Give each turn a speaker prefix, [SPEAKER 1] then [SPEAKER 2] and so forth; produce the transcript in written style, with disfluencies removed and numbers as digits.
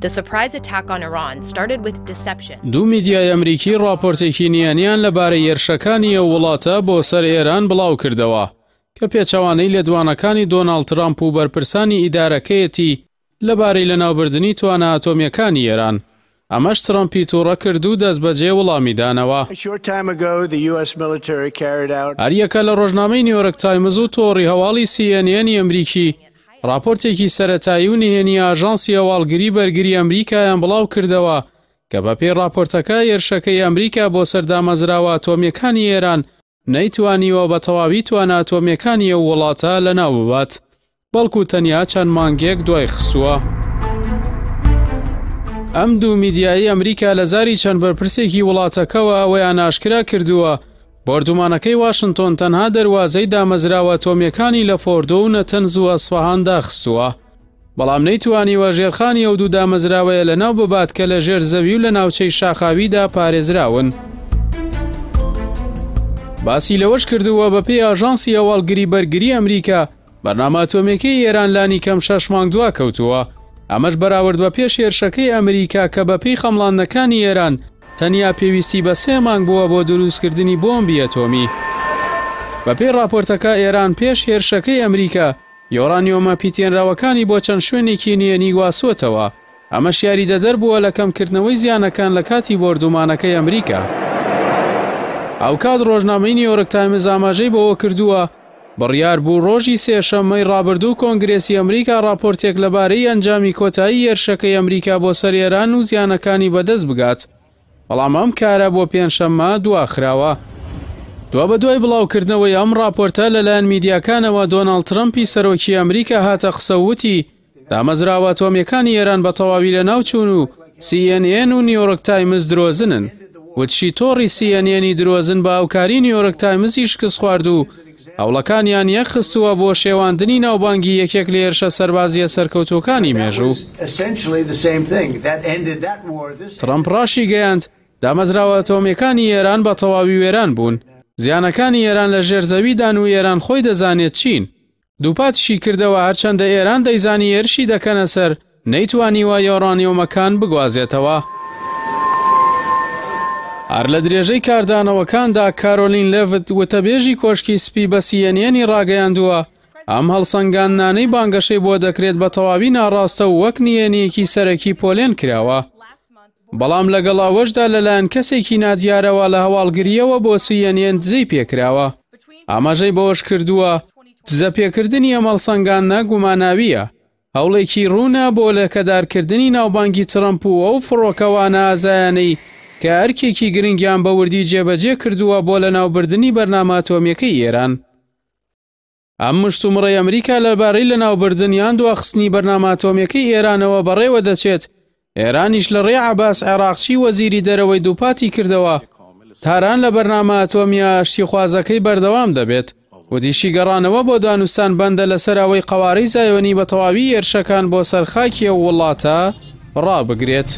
[SPEAKER 1] The surprise attack on Iran started with deception.
[SPEAKER 2] دوو میدیای ئەمریکی ڕاپۆرتێکی نیانیان لەبارەی هێرشەکانی ئەو وڵاتە بۆ سەر ئێران بڵاو کردەوە کە پێچەوانەی لێدوانەکانی دۆناڵد ترامپ و بەرپرسانی ئیدارەکەیەتی لەبارەی لەناوبردننی توانە ئاتۆمیەکانی ئێران. ئەمەش ترامپی تووڕە کرد و دەست بەجێ وەڵامی دانەوە. هەریەکە لە ڕۆژنامەی نیویۆرک تایمز و تۆڕی هەواڵی CNN ئەمریکی راپۆرتێکی سەرەتایی و نهێنی ئاژانسی هەواڵگری بەرگری ئەمریکایان بڵاو کردەوە کە بەپێی راپۆرتەکە هێرشەکەی ئەمریکا بۆ سەردامەزراوە ئاتۆمیەکانی ئێران نەیتوانیوە بە تەواوی توانە ئاتۆمیەکانی ئەو وڵاتە لەناو ببات، بەڵکو تەنیا چەند مانگێک دوای خستووە. ئەم دوو میدیایی ئەمریکا لە زاری چەند بەرپرسێکی وڵاتەکەوە ئەوەیان ئاشکرا کردووە بۆردومانەکەی واشنتۆن تەنها دەواازەی دامەزراوە ئاتۆمیەکانی لە فۆردۆ و نەتەنز و ئەسفەهان داخستووە، بەڵام نەیتوانیوە ژێرخانی ئەو دوو دامەزراوەیە لەناو ببات کە لە ژێر زەوی و لە ناوچەی شاخاویدا پارێزراون. باسی لەوەش کردووە بەپێی ئاژانسی هەواڵگری بەرگری ئەمریکا بەرنامە ئاتۆمیەکەی ئێران لانی کەم 6 مانگ دوا کەوتووە، ئەمەش بەراورد بە پێش هێرشەکەی ئەمریکا کە بەپێی خەمڵاندنەکانی ئێران تەنیا پێویستی بە 3 مانگ بووە بۆ دروستکردنی بۆمبی ئەتۆمی. بەپێی راپۆرتەکە ئێران پێش هێرشەکەی ئەمریکا یۆرانیۆمە پیتێنراوەکانی بۆ چەند شوێنێکی نهێنی گواسووەتەوە، ئەمەش یاری دەدەر بووە لە کەمکردنەوەی زیانەکان لە کاتی بۆردومانەکەی ئەمریکا. ئەو کات ڕۆژنامەی نیویۆرک تایمز ئاماژەی بەوە کردووە بڕیار بوو ڕۆژی سێشەممەی ڕابردوو کۆنگرێسی ئەمریکا راپۆرتێک لەبارەی ئەنجامی کۆتایی هێرشەکەی ئەمریکا بۆ سەر ئێران و زیانەکانی بەدەست بگات، بەڵام ئەم کارە بۆ پێنجشەممە دواخراوە. دوا بە دوای بڵاوکردنەوەی ئەم راپۆرتە لەلایەن میدیاکانەوە دۆناڵد ترامپی سەرۆکی ئەمریکا هاتە قسەوتی دامەزراوە ئاتۆمیەکانی ئێران بە تەواوی لە ناوچوون و CNN و نیویۆرک تایمز درۆزنن. وتشی تۆڕی CNN درۆزن بە ئاوکاری نیویۆرک تایمزی شکست خوارد و هەوڵەکانیان یەخستووە بۆ شێواندنی ناوبانگی یەکێک لە هێرشە سەربازیە سەرکەوتوەکانی مێژوو. ترامپ ڕاشی گەیاند دامەزراوە ئاتۆمیەکانی ئێران بە تەواوی وێران بوون، زیانەکانی ئێران لە ژێرزەویدان و ئێران خۆی دەزانێت چین. دووپاتشی کردەوە هەرچەندە ئێران دەیزانی هێرشی دەکەنە سەر نەیتوانیوە یۆرانیۆمەکان بگوازێتەوە. هەر لە درێژەی کاردانەوەکاندا کارۆلین لێڤت وتەبێژی کۆشکی سپی بە CNN ڕاگەیاندووە ئەم هەڵسەنگاندنانەی بانگەشەی بۆ دەکرێت بە تەواوی ناڕاستە و وەک نهێنیەکی سەرەکی پۆلێن کراوە، بەڵام لەگەڵ ئەوەشدا لەلایەن کەسێکی نادیارەوە لە هەواڵگریەوە بۆ CNN دزەی پێکراوە. ئاماژەی بەوەش کردووە دزە پێکردنی ئەم هەڵسەنگاندنە گوماناویە، هەوڵێکی ڕوونە بۆ لەکەدارکردنی ناوبانگی ترامپ و ئەو فڕۆکەوانە ئازایانەی کە ئەرکێکی گرنگیان بە وردی جێبەجێ کردووە بۆ لە ناوبردنی بەرنامە ئاتۆمیەکەی ئێران. ئەم مشتومڕەی ئەمریکا لەبارەی لە ناوبردنیان دواخستنی بەرنامە ئاتۆمیەکەی ئێرانەوە بەڕێوە دەچێت، ئێرانیش لە ڕێ عەباس عێراقچی وەزیری دەرەوەی دووپاتی کردەوە تاران لە بەرنامە ئاتۆمیە ئاشتی خوازەکەی بەردەوام دەبێت و دیشی گەڕانەوە بۆ دانوستان بەندە لەسەر ئەوەی قەوارەی زایۆنی بە تەواوی هێرشەکان بۆ سەرخاکی ئەو وڵاتە ڕابگرێت.